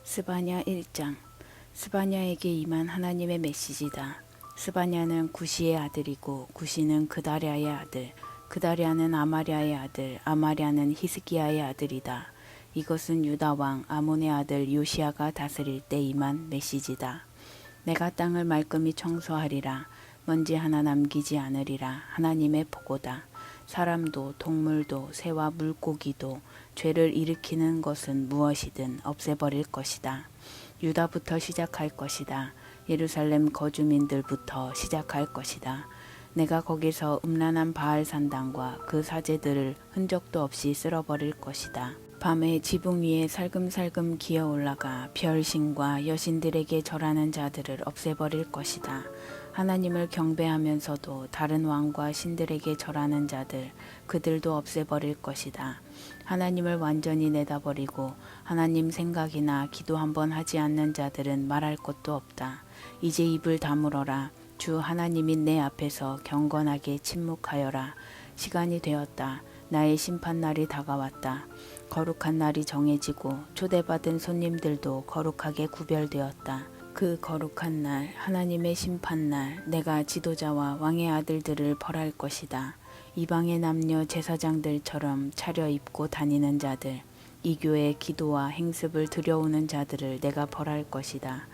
스바냐 1장. 스바냐에게 임한 하나님의 메시지다. 스바냐는 구시의 아들이고 구시는 그다랴의 아들, 그다랴는 아마랴의 아들, 아마랴는 히스기야의 아들이다. 이것은 유다 왕 아몬의 아들 요시야가 다스릴 때 임한 메시지다. 내가 땅을 말끔히 청소하리라. 먼지 하나 남기지 않으리라. 하나님의 보고다. 사람도 동물도 새와 물고기도 죄를 일으키는 것은 무엇이든 없애버릴 것이다. 유다부터 시작할 것이다. 예루살렘 거주민들부터 시작할 것이다. 내가 거기서 음란한 바알 산당과 그 사제들을 흔적도 없이 쓸어버릴 것이다. 밤에 지붕 위에 살금살금 기어 올라가 별신과 여신들에게 절하는 자들을 없애버릴 것이다. 하나님을 경배하면서도 다른 왕과 신들에게 절하는 자들, 그들도 없애버릴 것이다. 하나님을 완전히 내다버리고 하나님 생각이나 기도 한번 하지 않는 자들은 말할 것도 없다. 이제 입을 다물어라. 주 하나님이 내 앞에서 경건하게 침묵하여라. 시간이 되었다. 나의 심판날이 다가왔다. 거룩한 날이 정해지고 초대받은 손님들도 거룩하게 구별되었다. 그 거룩한 날, 하나님의 심판날, 내가 지도자와 왕의 아들들을 벌할 것이다. 이방의 남녀 제사장들처럼 차려입고 다니는 자들, 이 교회 기도와 행습을 들여오는 자들을 내가 벌할 것이다.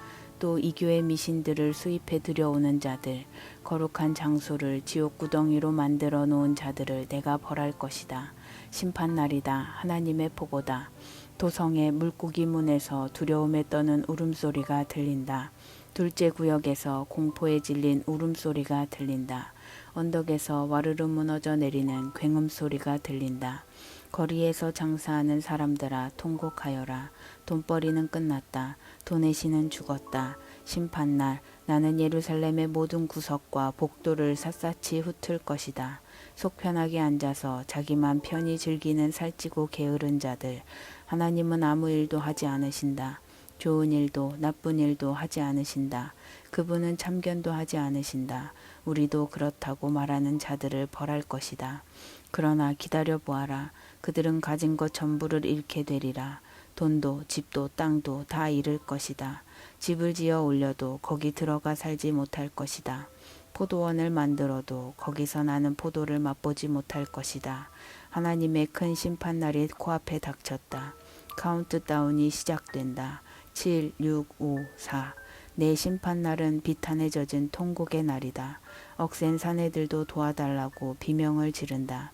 또 이 교회 미신들을 수입해 들여오는 자들, 거룩한 장소를 지옥 구덩이로 만들어 놓은 자들을 내가 벌할 것이다. 심판날이다. 하나님의 보고다. 도성의 물고기 문에서 두려움에 떠는 울음소리가 들린다. 둘째 구역에서 공포에 질린 울음소리가 들린다. 언덕에서 와르르 무너져 내리는 굉음소리가 들린다. 거리에서 장사하는 사람들아 통곡하여라. 돈벌이는 끝났다. 도내시는 죽었다. 심판날 나는 예루살렘의 모든 구석과 복도를 샅샅이 훑을 것이다. 속 편하게 앉아서 자기만 편히 즐기는 살찌고 게으른 자들. 하나님은 아무 일도 하지 않으신다. 좋은 일도 나쁜 일도 하지 않으신다. 그분은 참견도 하지 않으신다. 우리도 그렇다고 말하는 자들을 벌할 것이다. 그러나 기다려 보아라. 그들은 가진 것 전부를 잃게 되리라. 돈도 집도 땅도 다 잃을 것이다. 집을 지어 올려도 거기 들어가 살지 못할 것이다. 포도원을 만들어도 거기서 나는 포도를 맛보지 못할 것이다. 하나님의 큰 심판날이 코앞에 닥쳤다. 카운트다운이 시작된다. 7, 6, 5, 4. 내 심판날은 비탄에 젖은 통곡의 날이다. 억센 사내들도 도와달라고 비명을 지른다.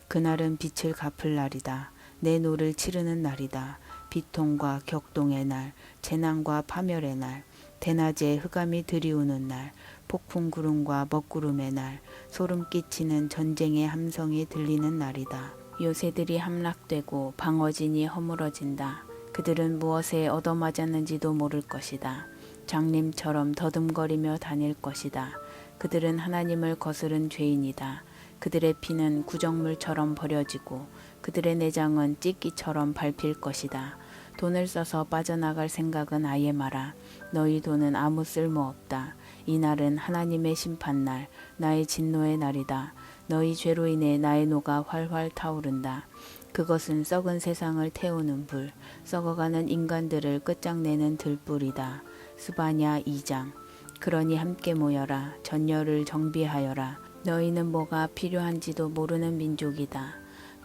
그날은 빛을 갚을 날이다. 내 노를 치르는 날이다. 비통과 격동의 날, 재난과 파멸의 날, 대낮에 흑암이 들이우는 날, 폭풍 구름과 먹구름의 날, 소름 끼치는 전쟁의 함성이 들리는 날이다. 요새들이 함락되고 방어진이 허물어진다. 그들은 무엇에 얻어맞았는지도 모를 것이다. 장님처럼 더듬거리며 다닐 것이다. 그들은 하나님을 거스른 죄인이다. 그들의 피는 구정물처럼 버려지고 그들의 내장은 찢기처럼 밟힐 것이다. 돈을 써서 빠져나갈 생각은 아예 마라. 너희 돈은 아무 쓸모 없다. 이 날은 하나님의 심판날, 나의 진노의 날이다. 너희 죄로 인해 나의 노가 활활 타오른다. 그것은 썩은 세상을 태우는 불, 썩어가는 인간들을 끝장내는 들불이다. 스바냐 2장. 그러니 함께 모여라. 전열을 정비하여라. 너희는 뭐가 필요한지도 모르는 민족이다.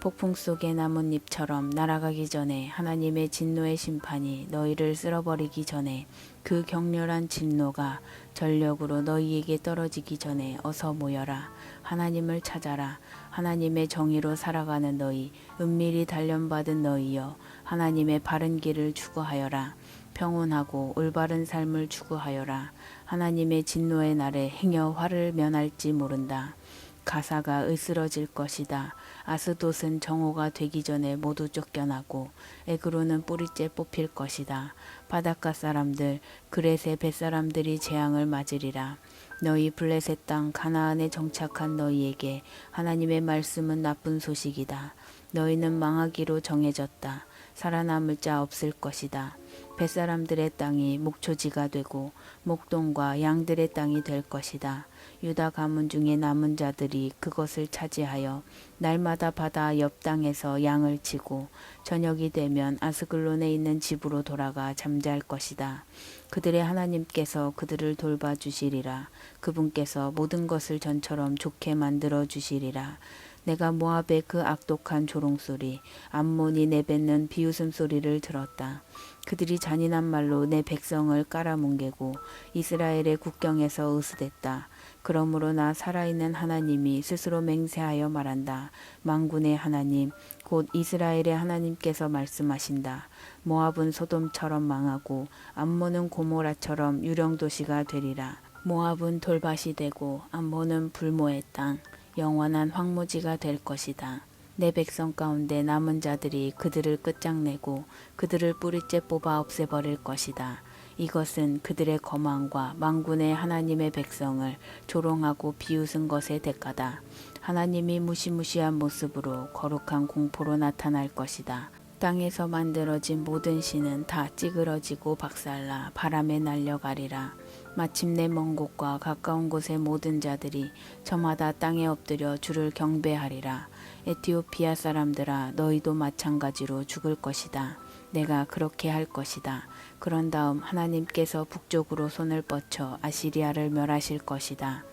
폭풍 속의 나뭇잎처럼 날아가기 전에 하나님의 진노의 심판이 너희를 쓸어버리기 전에 그 격렬한 진노가 전력으로 너희에게 떨어지기 전에 어서 모여라. 하나님을 찾아라. 하나님의 정의로 살아가는 너희, 은밀히 단련받은 너희여, 하나님의 바른 길을 추구하여라. 평온하고 올바른 삶을 추구하여라. 하나님의 진노의 날에 행여 화를 면할지 모른다. 가사가 으스러질 것이다. 아스돗은 정오가 되기 전에 모두 쫓겨나고 에그로는 뿌리째 뽑힐 것이다. 바닷가 사람들, 그렛의 뱃사람들이 재앙을 맞으리라. 너희 블레셋 땅 가나안에 정착한 너희에게 하나님의 말씀은 나쁜 소식이다. 너희는 망하기로 정해졌다. 살아남을 자 없을 것이다. 벳사람들의 땅이 목초지가 되고 목동과 양들의 땅이 될 것이다. 유다 가문 중에 남은 자들이 그것을 차지하여 날마다 바다 옆 땅에서 양을 치고 저녁이 되면 아스글론에 있는 집으로 돌아가 잠잘 것이다. 그들의 하나님께서 그들을 돌봐주시리라. 그분께서 모든 것을 전처럼 좋게 만들어 주시리라. 내가 모압의 그 악독한 조롱소리, 암몬이 내뱉는 비웃음 소리를 들었다. 그들이 잔인한 말로 내 백성을 깔아뭉개고 이스라엘의 국경에서 으스댔다. 그러므로 나 살아있는 하나님이 스스로 맹세하여 말한다. 만군의 하나님, 곧 이스라엘의 하나님께서 말씀하신다. 모압은 소돔처럼 망하고 암몬은 고모라처럼 유령도시가 되리라. 모압은 돌밭이 되고 암몬은 불모의 땅, 영원한 황무지가 될 것이다. 내 백성 가운데 남은 자들이 그들을 끝장내고 그들을 뿌리째 뽑아 없애버릴 것이다. 이것은 그들의 거만과 만군의 하나님의 백성을 조롱하고 비웃은 것의 대가다. 하나님이 무시무시한 모습으로 거룩한 공포로 나타날 것이다. 땅에서 만들어진 모든 신은 다 찌그러지고 박살나 바람에 날려가리라. 마침내 먼 곳과 가까운 곳의 모든 자들이 저마다 땅에 엎드려 주를 경배하리라. 에티오피아 사람들아, 너희도 마찬가지로 죽을 것이다. 내가 그렇게 할 것이다. 그런 다음 하나님께서 북쪽으로 손을 뻗쳐 아시리아를 멸하실 것이다.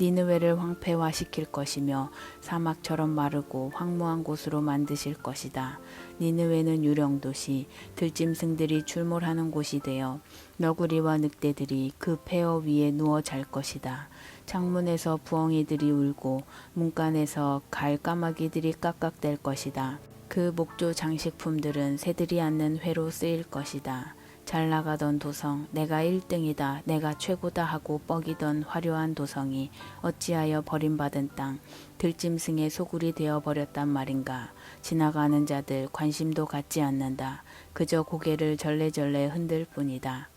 니느웨를 황폐화시킬 것이며 사막처럼 마르고 황무한 곳으로 만드실 것이다. 니느웨는 유령도시, 들짐승들이 출몰하는 곳이 되어 너구리와 늑대들이 그 폐허 위에 누워 잘 것이다. 창문에서 부엉이들이 울고 문간에서 갈 까마귀들이 깍깍댈 것이다. 그 목조 장식품들은 새들이 앉는 회로 쓰일 것이다. 잘 나가던 도성, 내가 1등이다, 내가 최고다 하고 뻐기던 화려한 도성이 어찌하여 버림받은 땅, 들짐승의 소굴이 되어버렸단 말인가. 지나가는 자들 관심도 갖지 않는다. 그저 고개를 절레절레 흔들 뿐이다.